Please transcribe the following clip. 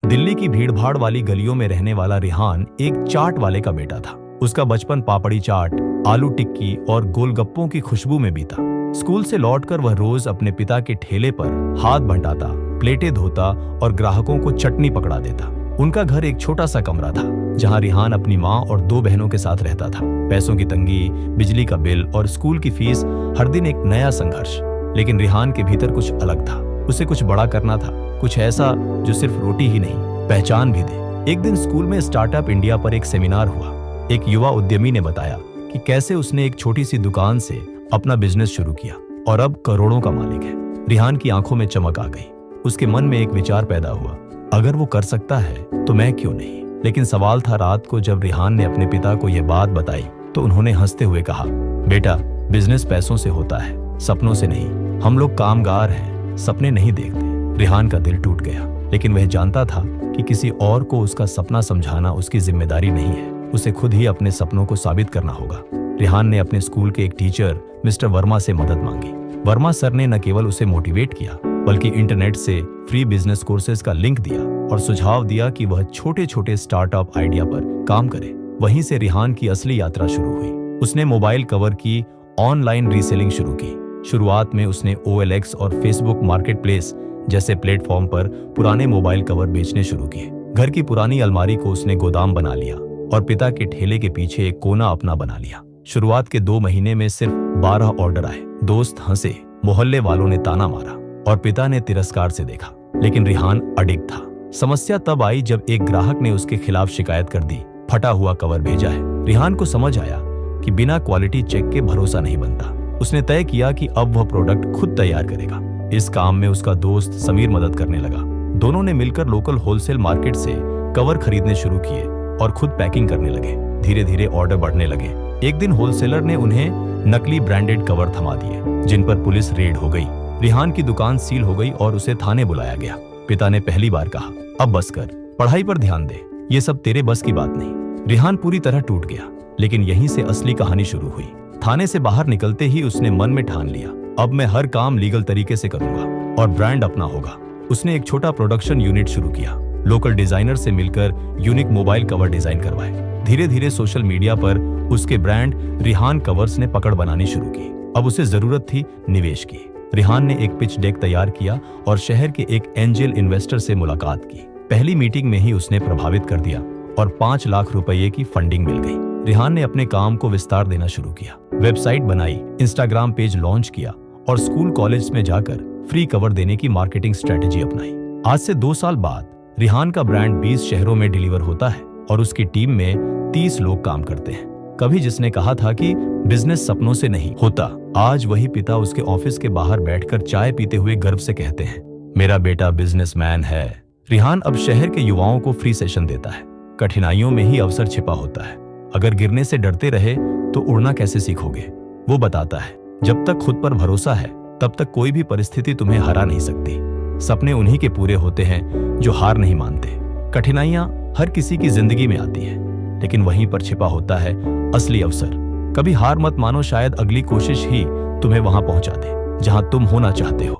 दिल्ली की भीड़भाड़ वाली गलियों में रहने वाला रिहान एक चाट वाले का बेटा था। उसका बचपन पापड़ी चाट, आलू टिक्की और गोलगप्पों की खुशबू में बीता। स्कूल से लौटकर वह रोज अपने पिता के ठेले पर हाथ बंटाता, प्लेटें धोता और ग्राहकों को चटनी पकड़ा देता। उनका घर एक छोटा सा कमरा था जहां रिहान अपनी माँ और 2 बहनों के साथ रहता था। पैसों की तंगी, बिजली का बिल और स्कूल की फीस, हर दिन एक नया संघर्ष। लेकिन रिहान के भीतर कुछ अलग था। उसे कुछ बड़ा करना था, कुछ ऐसा जो सिर्फ रोटी ही नहीं, पहचान भी दे। एक दिन स्कूल में स्टार्टअप इंडिया पर एक सेमिनार हुआ। एक युवा उद्यमी ने बताया कि कैसे उसने एक छोटी सी दुकान से अपना बिजनेस शुरू किया और अब करोड़ों का मालिक है। रिहान की आंखों में चमक आ गई। उसके मन में एक विचार पैदा हुआ, अगर वो कर सकता है तो मैं क्यों नहीं। लेकिन सवाल था, रात को जब रिहान ने अपने पिता को यह बात बताई तो उन्होंने हंसते हुए कहा, बेटा, बिजनेस पैसों से होता है, सपनों से नहीं। हम लोग कामगार हैं, सपने नहीं देखते। रिहान का दिल टूट गया, लेकिन वह जानता था कि किसी और को उसका सपना समझाना उसकी जिम्मेदारी नहीं है। उसे खुद ही अपने सपनों को साबित करना होगा। रिहान ने अपने स्कूल के एक टीचर मिस्टर वर्मा से मदद मांगी। वर्मा सर ने न केवल उसे मोटिवेट किया, बल्कि इंटरनेट से फ्री बिजनेस कोर्सेज का लिंक दिया और सुझाव दिया कि वह छोटे छोटे स्टार्टअप आइडिया पर काम करे। वहीं से रिहान की असली यात्रा शुरू हुई। उसने मोबाइल कवर की ऑनलाइन रीसेलिंग शुरू की। शुरुआत में उसने OLX और फेसबुक मार्केटप्लेस जैसे प्लेटफॉर्म पर पुराने मोबाइल कवर बेचने शुरू किए। घर की पुरानी अलमारी को उसने गोदाम बना लिया और पिता के ठेले के पीछे एक कोना अपना बना लिया। शुरुआत के 2 महीने में सिर्फ 12 ऑर्डर आए। दोस्त हंसे, मोहल्ले वालों ने ताना मारा और पिता ने तिरस्कार से देखा। लेकिन रिहान अडिग था। समस्या तब आई जब एक ग्राहक ने उसके खिलाफ शिकायत कर दी, फटा हुआ कवर भेजा है। रिहान को समझ आया कि बिना क्वालिटी चेक के भरोसा नहीं बनता। उसने तय किया कि अब वह प्रोडक्ट खुद तैयार करेगा। इस काम में उसका दोस्त समीर मदद करने लगा। दोनों ने मिलकर लोकल होलसेल मार्केट से कवर खरीदने शुरू किए और खुद पैकिंग करने लगे। धीरे धीरे ऑर्डर बढ़ने लगे। एक दिन होलसेलर ने उन्हें नकली ब्रांडेड कवर थमा दिए, जिन पर पुलिस रेड हो गई। रिहान की दुकान सील हो गई और उसे थाने बुलाया गया। पिता ने पहली बार कहा, अब बस कर, पढ़ाई पर ध्यान दे, ये सब तेरे बस की बात नहीं। रिहान पूरी तरह टूट गया, लेकिन यहीं से असली कहानी शुरू हुई। थाने से बाहर निकलते ही उसने मन में ठान लिया, अब मैं हर काम लीगल तरीके से करूंगा और ब्रांड अपना होगा। उसने एक छोटा प्रोडक्शन यूनिट शुरू किया। लोकल डिजाइनर से मिलकर यूनिक मोबाइल कवर डिजाइन करवाए। धीरे धीरे सोशल मीडिया पर उसके ब्रांड रिहान कवर्स ने पकड़ बनानी शुरू की। अब उसे जरूरत थी निवेश की। रिहान ने एक पिच डेक तैयार किया और शहर के एक एंजल इन्वेस्टर से मुलाकात की। पहली मीटिंग में ही उसने प्रभावित कर दिया और 5 लाख रुपए की फंडिंग मिल गई। रिहान ने अपने काम को विस्तार देना शुरू किया। वेबसाइट बनाई, इंस्टाग्राम पेज लॉन्च किया और स्कूल कॉलेज में जाकर फ्री कवर देने की मार्केटिंग स्ट्रेटेजी अपनाई। आज से 2 साल बाद रिहान का ब्रांड 20 शहरों में डिलीवर होता है और उसकी टीम में 30 लोग काम करते हैं। कभी जिसने कहा था कि बिजनेस सपनों से नहीं होता, आज वही पिता उसके ऑफिस के बाहर बैठकर चाय पीते हुए गर्व से कहते हैं, मेरा बेटा बिजनेसमैन है। रिहान अब शहर के युवाओं को फ्री सेशन देता है। कठिनाइयों में ही अवसर छिपा होता है। अगर गिरने से डरते रहे तो उड़ना कैसे सीखोगे। वो बताता है, जब तक खुद पर भरोसा है तब तक कोई भी परिस्थिति तुम्हें हरा नहीं सकती। सपने उन्हीं के पूरे होते हैं जो हार नहीं मानते। कठिनाइयां हर किसी की जिंदगी में आती है, लेकिन वहीं पर छिपा होता है असली अवसर। कभी हार मत मानो, शायद अगली कोशिश ही तुम्हें वहां पहुंचा दे जहां तुम होना चाहते हो।